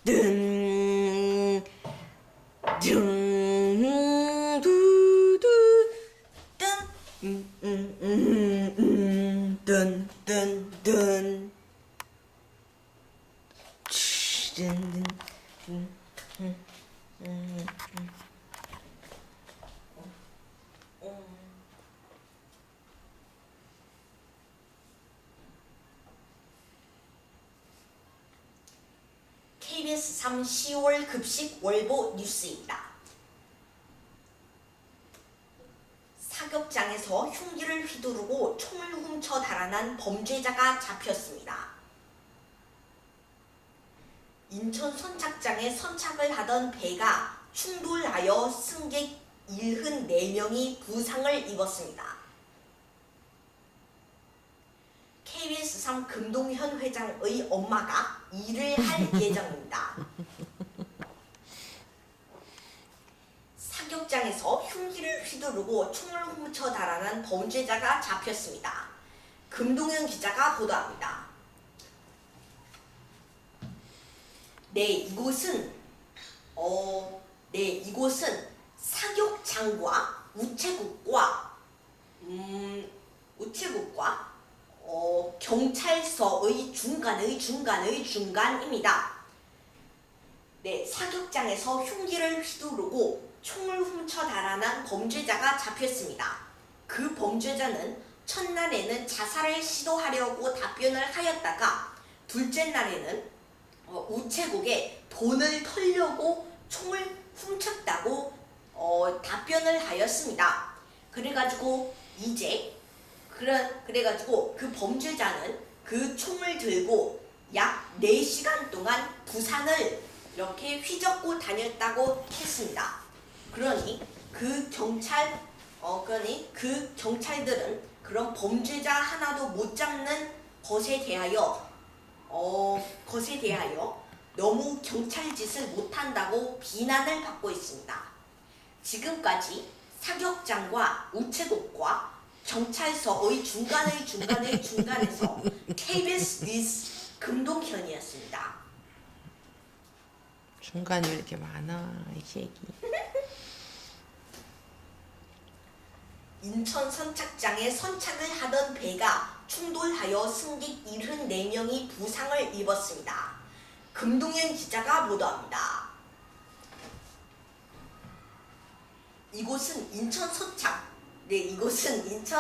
든, 든, 두두, 든, 든, 든, 든. 든, KBS 3 10월 급식 월보 뉴스입니다. 사격장에서 흉기를 휘두르고 총을 훔쳐 달아난 범죄자가 잡혔습니다. 인천 선착장에 선착을 하던 배가 충돌하여 승객 74명이 부상을 입었습니다. KBS 3 금동현 회장의 엄마가 일을 할 예정입니다. 사격장에서 흉기를 휘두르고 총을 훔쳐 달아난 범죄자가 잡혔습니다. 금동현 기자가 보도합니다. 네, 이곳은 사격장과 우체국과 경찰서의 중간입니다. 네, 사격장에서 흉기를 휘두르고 총을 훔쳐 달아난 범죄자가 잡혔습니다. 그 범죄자는 첫날에는 자살을 시도하려고 답변을 하였다가 둘째 날에는 우체국에 돈을 털려고 총을 훔쳤다고 답변을 하였습니다. 그래가지고 그 범죄자는 그 총을 들고 약 4시간 동안 부산을 이렇게 휘젓고 다녔다고 했습니다. 그러니 그 경찰들은 그런 범죄자 하나도 못 잡는 것에 대하여 너무 경찰 짓을 못한다고 비난을 받고 있습니다. 지금까지 사격장과 우체국과 경찰서의 중간에서 KBS 뉴스 금동현이었습니다. 중간이 왜 이렇게 많아 이 새끼. 인천 선착장에 선착을 하던 배가 충돌하여 승객 74명이 부상을 입었습니다. 금동현 기자가 보도합니다. 이곳은 인천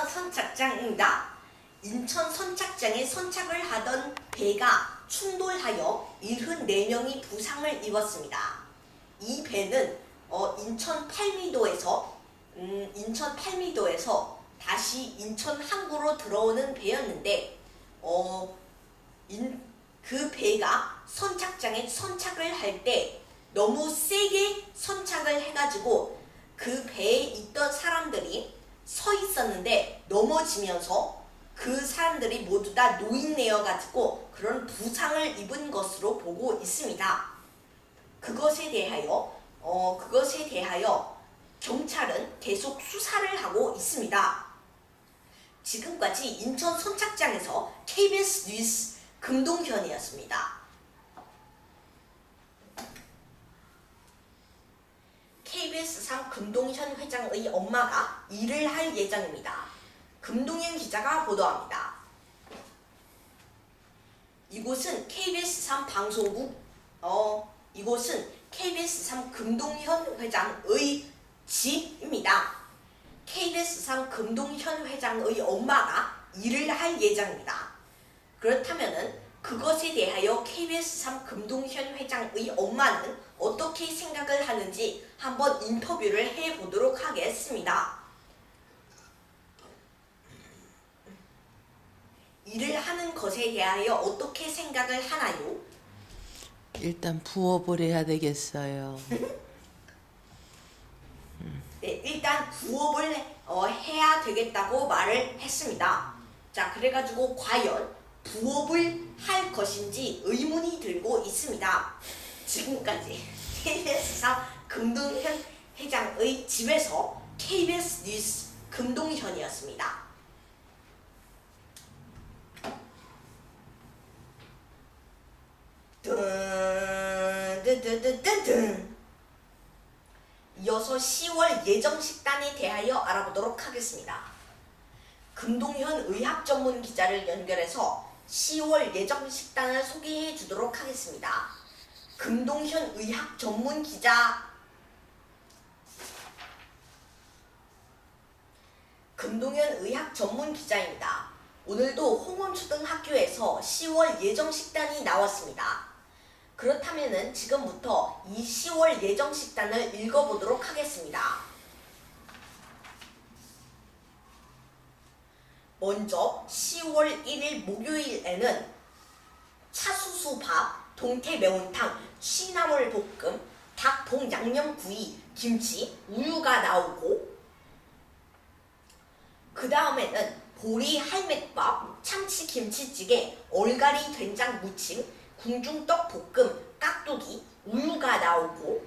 선착장입니다. 인천 선착장에 선착을 하던 배가 충돌하여 74명이 부상을 입었습니다. 이 배는 인천 팔미도에서 다시 인천 항구로 들어오는 배였는데 그 배가 선착장에 선착을 할 때 너무 세게 선착을 해가지고 그 배에 있던 사람들이 서 있었는데 넘어지면서 그 사람들이 모두 다 노인네여가지고 그런 부상을 입은 것으로 보고 있습니다. 그것에 대하여 경찰은 계속 수사를 하고 있습니다. 지금까지 인천 선착장에서 KBS 뉴스 금동현이었습니다. KBS 3 금동현 회장의 엄마가 일을 할 예정입니다. 금동현 기자가 보도합니다. 이곳은 KBS 3 금동현 회장의 집입니다. KBS 3 금동현 회장의 엄마가 일을 할 예정입니다. 그렇다면은 그것에 대하여 KBS 3 금동현 회장의 엄마는 어떻게 생각을 하는지 한번 인터뷰를 해보도록 하겠습니다. 일을 하는 것에 대하여 어떻게 생각을 하나요? 일단 부업을 해야 되겠어요. 네, 일단 부업을 해야 되겠다고 말을 했습니다. 자, 그래가지고 과연 부업을 할 것인지 의문이 들고 있습니다. 지금까지 KBS 3 금동현 회장의 집에서 KBS 뉴스 금동현이었습니다. 뜬 뜬뜬뜬뜬뜬. 이어서 10월 예정 식단에 대하여 알아보도록 하겠습니다. 금동현 의학 전문 기자를 연결해서 10월 예정 식단을 소개해 주도록 하겠습니다. 금동현 의학 전문 기자. 금동현 의학 전문 기자입니다. 오늘도 홍원초등학교에서 10월 예정 식단이 나왔습니다. 그렇다면 지금부터 이 10월 예정 식단을 읽어보도록 하겠습니다. 먼저 10월 1일 목요일에는 차수수밥, 동태 매운탕, 취나물 볶음, 닭봉 양념구이, 김치, 우유가 나오고, 그 다음에는 보리 할맥밥, 참치 김치찌개, 얼갈이 된장 무침, 궁중떡 볶음, 깍두기, 우유가 나오고,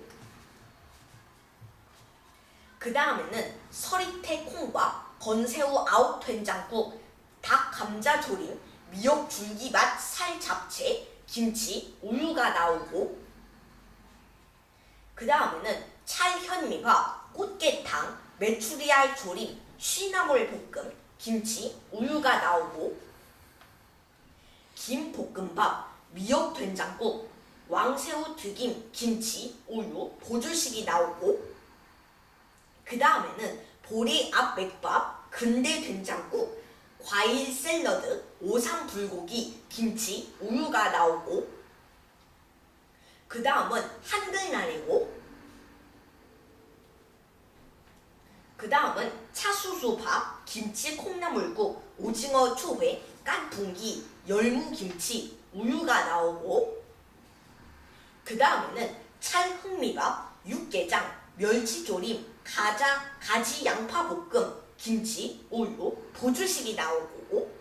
그 다음에는 서리태 콩밥, 건새우 아욱 된장국, 닭 감자 조림, 미역 줄기맛 살 잡채, 김치, 우유가 나오고, 그 다음에는 찰현미밥, 꽃게탕, 메추리알 조림, 취나물 볶음, 김치, 우유가 나오고, 김볶음밥, 미역 된장국, 왕새우 튀김, 김치, 우유, 보조식이 나오고, 그 다음에는 보리 앞맥밥, 근대 된장국, 과일 샐러드, 오삼 불고기, 김치, 우유가 나오고, 그 다음은 한글날이고, 그 다음은 차수수밥, 김치 콩나물국, 오징어 초회, 깐풍기, 열무김치, 우유가 나오고, 그 다음에는 찰흑미밥, 육개장, 멸치조림, 가지 양파볶음, 김치, 우유, 보조식이 나오고,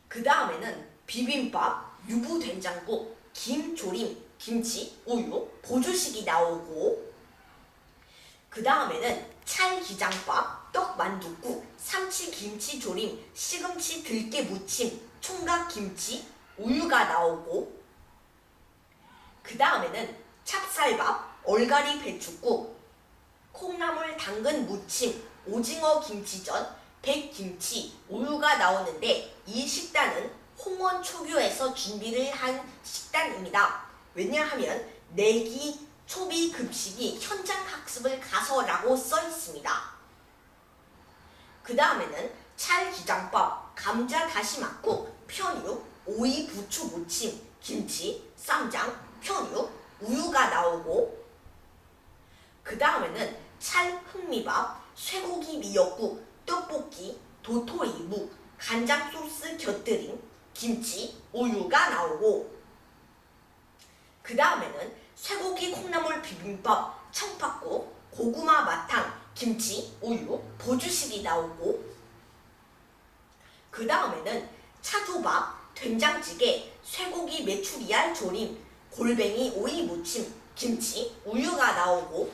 그 다음에는 비빔밥, 유부된장국, 김조림, 김치, 우유, 보조식이 나오고, 그 다음에는 찰기장밥, 떡만둣국, 삼치김치조림, 시금치 들깨 무침, 총각김치, 우유가 나오고, 그 다음에는 찹쌀밥, 얼갈이 배춧국, 콩나물 당근 무침, 오징어 김치전, 백김치, 우유가 나오는데 이 식단은 홍원초교에서 준비를 한 식단입니다. 왜냐하면 내기 초비 급식이 현장 학습을 가서라고 써 있습니다. 그 다음에는 찰기장밥, 감자 다시마국, 편육, 오이 부추 무침, 김치, 쌈장, 편육, 우유가 나오고, 그 다음에는 찰흑미밥, 쇠고기 미역국, 떡볶이, 도토리묵, 간장 소스 곁들임, 김치, 우유가 나오고, 그 다음에는 쇠고기 콩나물 비빔밥, 청팥국, 고구마 마탕, 김치, 우유, 보조식이 나오고, 그 다음에는 차조밥, 된장찌개, 쇠고기 메추리알 조림, 골뱅이 오이 무침, 김치, 우유가 나오고,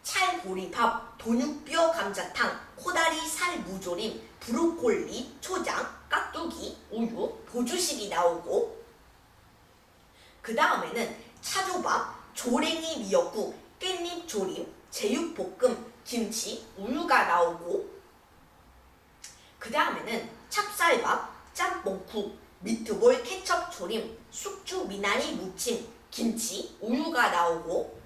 찰보리밥, 돈육뼈 감자탕, 코다리 살 무조림, 브로콜리, 초장, 깍두기, 우유, 보조식이 나오고, 그 다음에는 차조밥, 조랭이 미역국, 깻잎 조림, 제육볶음, 김치, 우유가 나오고, 그 다음에는 찹쌀밥, 짬뽕국, 미트볼 케첩 조림, 숙주 미나리 무침, 김치, 우유가 나오고,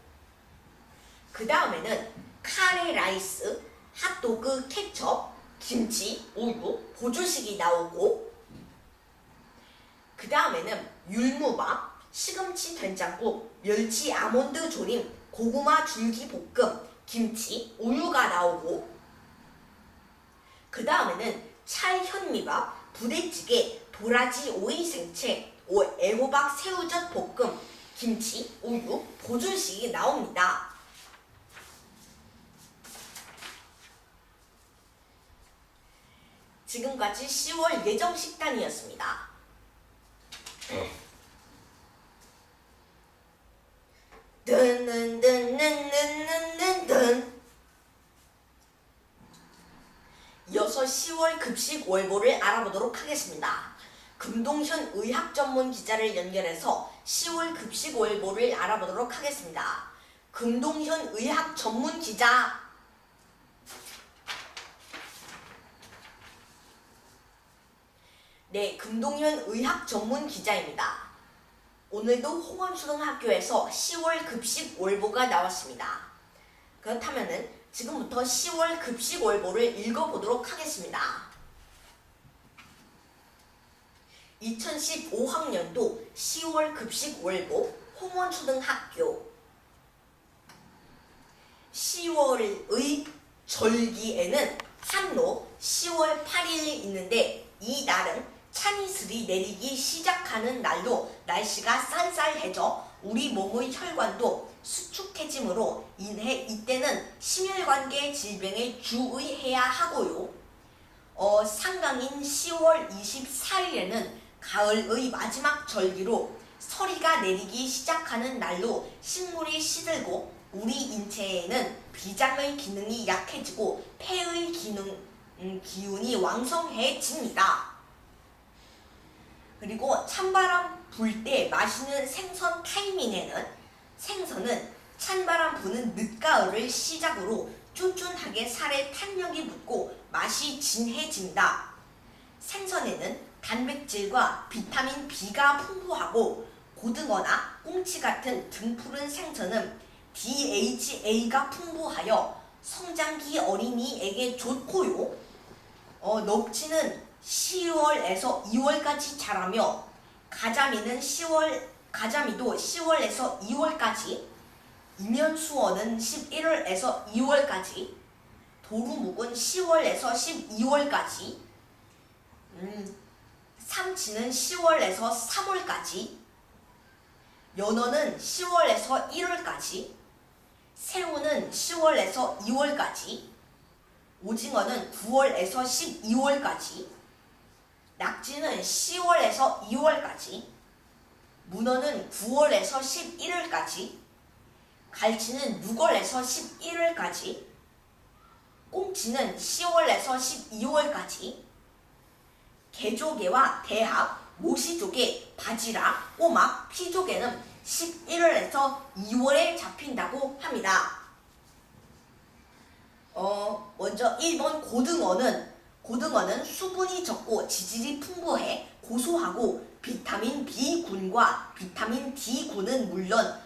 그 다음에는 카레 라이스, 핫도그 케첩, 김치, 우유, 보조식이 나오고, 그 다음에는 율무밥, 시금치 된장국, 멸치 아몬드 조림, 고구마 줄기 볶음, 김치, 우유가 나오고, 그 다음에는 찰현미밥, 부대찌개, 도라지 오이 생채, 애호박 새우젓 볶음, 김치, 우유, 보조식이 나옵니다. 지금까지 10월 예정 식단이었습니다. 이어서 10월 급식 월보를 알아보도록 하겠습니다. 금동현 의학 전문 기자를 연결해서 10월 급식월보를 알아보도록 하겠습니다. 금동현 의학 전문 기자. 네, 금동현 의학 전문 기자입니다. 오늘도 홍원초등학교에서 10월 급식월보가 나왔습니다. 그렇다면은 지금부터 10월 급식월보를 읽어보도록 하겠습니다. 2015학년도 10월 급식월보 홍원초등학교. 10월의 절기에는 한로 10월 8일이 있는데 이 날은 찬이슬이 내리기 시작하는 날로 날씨가 쌀쌀해져 우리 몸의 혈관도 수축해짐으로 인해 이때는 심혈관계 질병에 주의해야 하고요. 상강인 10월 24일에는 가을의 마지막 절기로 서리가 내리기 시작하는 날로 식물이 시들고 우리 인체에는 비장의 기능이 약해지고 폐의 기운이 왕성해집니다. 그리고 찬바람 불 때 마시는 생선 타이밍에는 생선은 찬바람 부는 늦가을을 시작으로 쫀쫀하게 살에 탄력이 붙고 맛이 진해집니다. 생선에는 단백질과 비타민 B가 풍부하고 고등어나 꽁치 같은 등푸른 생선은 DHA가 풍부하여 성장기 어린이에게 좋고요. 넙치는 10월에서 2월까지 자라며 가자미도 10월에서 2월까지, 이면수어는 11월에서 2월까지, 도루묵은 10월에서 12월까지, 삼치는 10월에서 3월까지, 연어는 10월에서 1월까지, 새우는 10월에서 2월까지, 오징어는 9월에서 12월까지, 낙지는 10월에서 2월까지, 문어는 9월에서 11월까지, 갈치는 6월에서 11월까지, 꽁치는 10월에서 12월까지, 개조개와 대합, 모시조개, 바지락, 꼬막, 피조개는 11월에서 2월에 잡힌다고 합니다. 먼저 1번 고등어는 수분이 적고 지질이 풍부해 고소하고 비타민 B군과 비타민 D군은 물론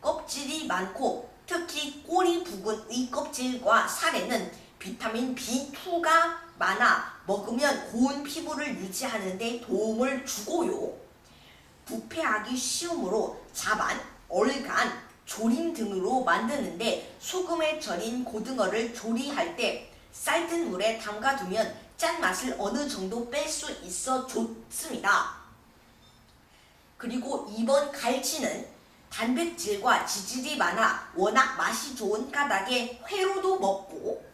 껍질이 많고 특히 꼬리 부분의 껍질과 살에는 비타민 B2가 많아 먹으면 고운 피부를 유지하는 데 도움을 주고요. 부패하기 쉬우므로 자반, 얼간, 조림 등으로 만드는데 소금에 절인 고등어를 조리할 때 쌀뜨는 물에 담가두면 짠맛을 어느 정도 뺄 수 있어 좋습니다. 그리고 2번 갈치는 단백질과 지질이 많아 워낙 맛이 좋은 까닭에 회로도 먹고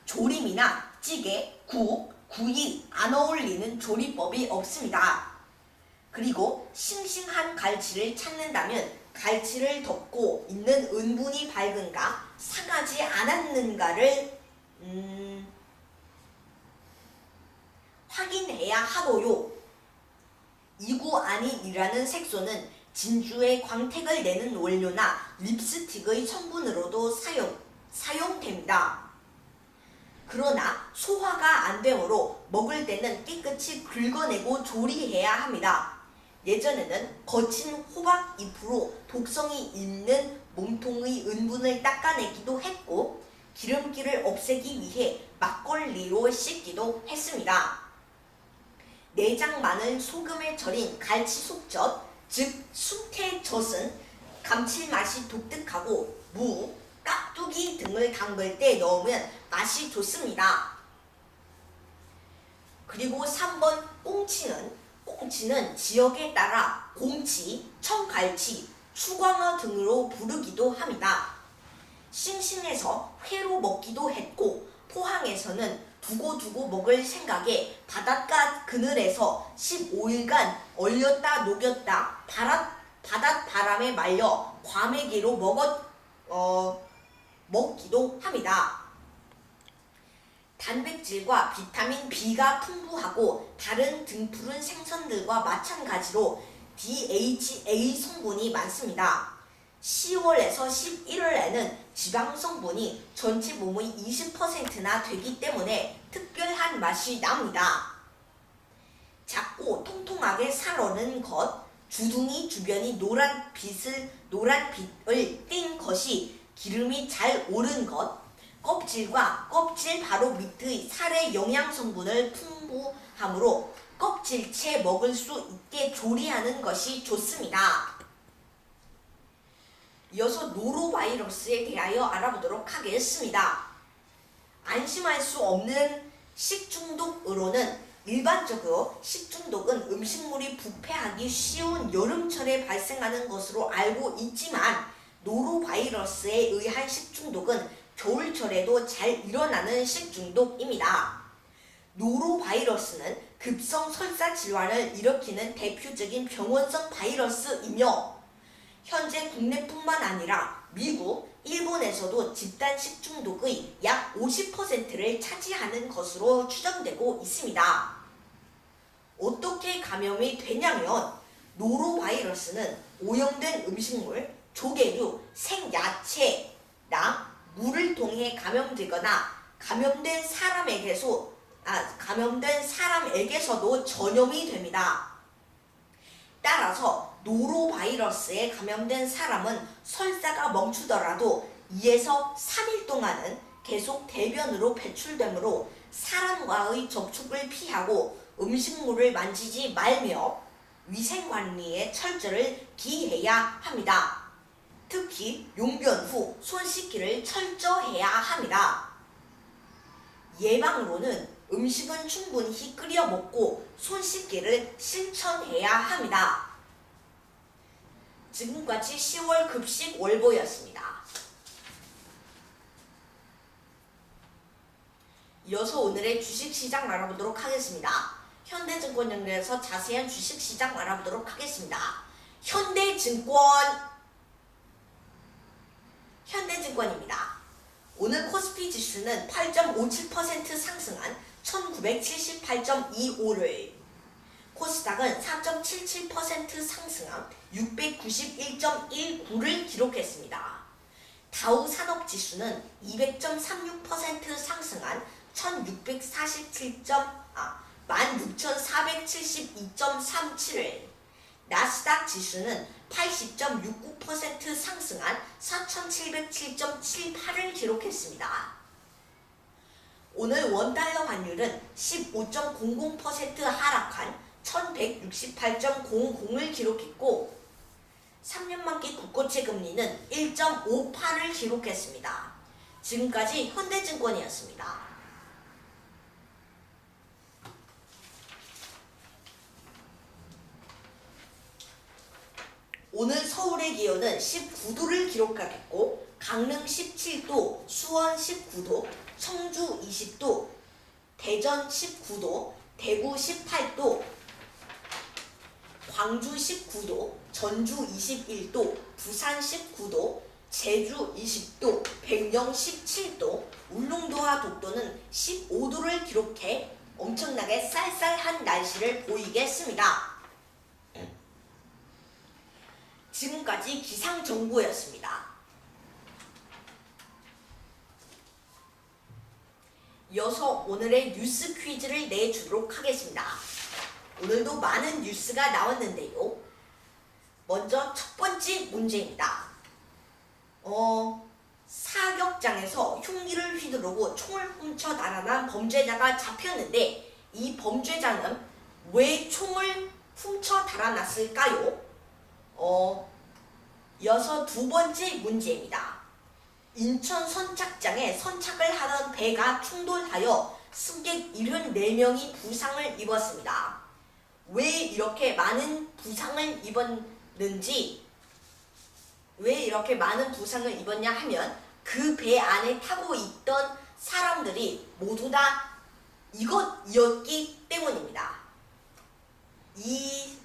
조림이나 찌개, 국, 구이 안 어울리는 조리법이 없습니다. 그리고 싱싱한 갈치를 찾는다면 갈치를 덮고 있는 은분이 밝은가 상하지 않았는가를 확인해야 하고요. 이구 아닌이라는 색소는 진주의 광택을 내는 원료나 립스틱의 성분으로도 사용됩니다. 그러나 소화가 안 되므로 먹을 때는 깨끗이 긁어내고 조리해야 합니다. 예전에는 거친 호박 잎으로 독성이 있는 몸통의 은분을 닦아내기도 했고 기름기를 없애기 위해 막걸리로 씻기도 했습니다. 내장마늘 소금에 절인 갈치 속젓, 즉 숭태젓은 감칠맛이 독특하고 무, 깍두기 등을 담글 때 넣으면 맛이 좋습니다. 그리고 3번 꽁치는 지역에 따라 곰치, 청갈치, 추광어 등으로 부르기도 합니다. 싱싱해서 회로 먹기도 했고 포항에서는 두고 먹을 생각에 바닷가 그늘에서 15일간 얼렸다 녹였다 바닷바람에 말려 과메기로 먹기도 합니다. 단백질과 비타민 B가 풍부하고 다른 등푸른 생선들과 마찬가지로 DHA 성분이 많습니다. 10월에서 11월에는 지방 성분이 전체 몸의 20%나 되기 때문에 특별한 맛이 납니다. 작고 통통하게 살아는 것, 주둥이 주변이 노란빛을 띤 것이 기름이 잘 오른 것, 껍질과 껍질 바로 밑의 살의 영양 성분을 풍부하므로 껍질째 먹을 수 있게 조리하는 것이 좋습니다. 이어서 노로바이러스에 대하여 알아보도록 하겠습니다. 안심할 수 없는 식중독으로는 일반적으로 식중독은 음식물이 부패하기 쉬운 여름철에 발생하는 것으로 알고 있지만 노로바이러스에 의한 식중독은 겨울철에도 잘 일어나는 식중독입니다. 노로바이러스는 급성 설사 질환을 일으키는 대표적인 병원성 바이러스이며 현재 국내뿐만 아니라 미국, 일본에서도 집단 식중독의 약 50%를 차지하는 것으로 추정되고 있습니다. 어떻게 감염이 되냐면 노로바이러스는 오염된 음식물, 조개류, 생야채나 물을 통해 감염되거나 감염된 사람에게서도 전염이 됩니다. 따라서 노로바이러스에 감염된 사람은 설사가 멈추더라도 2에서 3일 동안은 계속 대변으로 배출되므로 사람과의 접촉을 피하고 음식물을 만지지 말며 위생관리에 철저를 기해야 합니다. 특히 용변 후 손 씻기를 철저해야 합니다. 예방으로는 음식은 충분히 끓여 먹고 손 씻기를 실천해야 합니다. 지금까지 10월 급식 월보였습니다. 이어서 오늘의 주식시장 알아보도록 하겠습니다. 현대증권연구에서 자세한 주식시장 알아보도록 하겠습니다. 현대증권입니다. 오늘 코스피 지수는 8.57% 상승한 1978.25를, 코스닥은 4.77% 상승한 691.19를 기록했습니다. 다우 산업지수는 200.36% 상승한 16,472.37을, 나스닥 지수는 80.69% 상승한 4,707.78을 기록했습니다. 오늘 원달러 환율은 15.00% 하락한 1168.00을 기록했고 3년만기 국고채 금리는 1.58을 기록했습니다. 지금까지 현대증권이었습니다. 오늘 서울의 기온은 19도를 기록하겠고 강릉 17도, 수원 19도, 청주 20도, 대전 19도, 대구 18도, 광주 19도, 전주 21도, 부산 19도, 제주 20도, 백령 17도, 울릉도와 독도는 15도를 기록해 엄청나게 쌀쌀한 날씨를 보이겠습니다. 지금까지 기상정보였습니다. 이어서 오늘의 뉴스 퀴즈를 내주도록 하겠습니다. 오늘도 많은 뉴스가 나왔는데요. 먼저 첫 번째 문제입니다. 사격장에서 흉기를 휘두르고 총을 훔쳐 달아난 범죄자가 잡혔는데 이 범죄자는 왜 총을 훔쳐 달아났을까요? 이어서 두 번째 문제입니다. 인천 선착장에 선착을 하던 배가 충돌하여 승객 74명이 부상을 입었습니다. 왜 이렇게 많은 부상을 입었냐 하면 그 배 안에 타고 있던 사람들이 모두 다 이것이었기 때문입니다.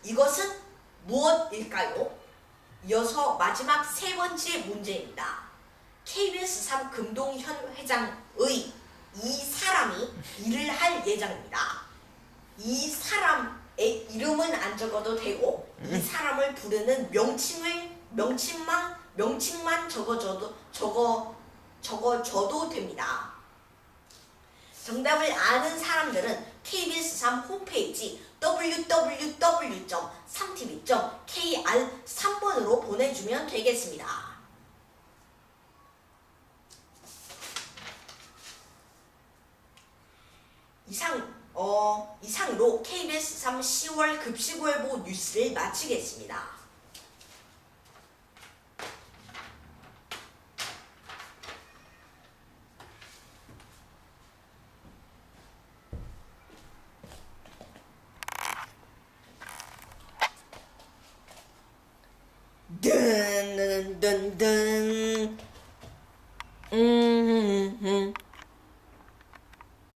이것은 무엇일까요? 이어서 마지막 세 번째 문제입니다. KBS 3 금동현 회장의 이 사람이 일을 할 예정입니다. 이 사람의 이름은 안 적어도 되고 이 사람을 부르는 명칭만 적어줘도 됩니다. 정답을 아는 사람들은 KBS 3 홈페이지 www.3tv.kr3번으로 보내주면 되겠습니다. 이상으로 KBS 3 10월 급식월보 뉴스를 마치겠습니다. 든든든든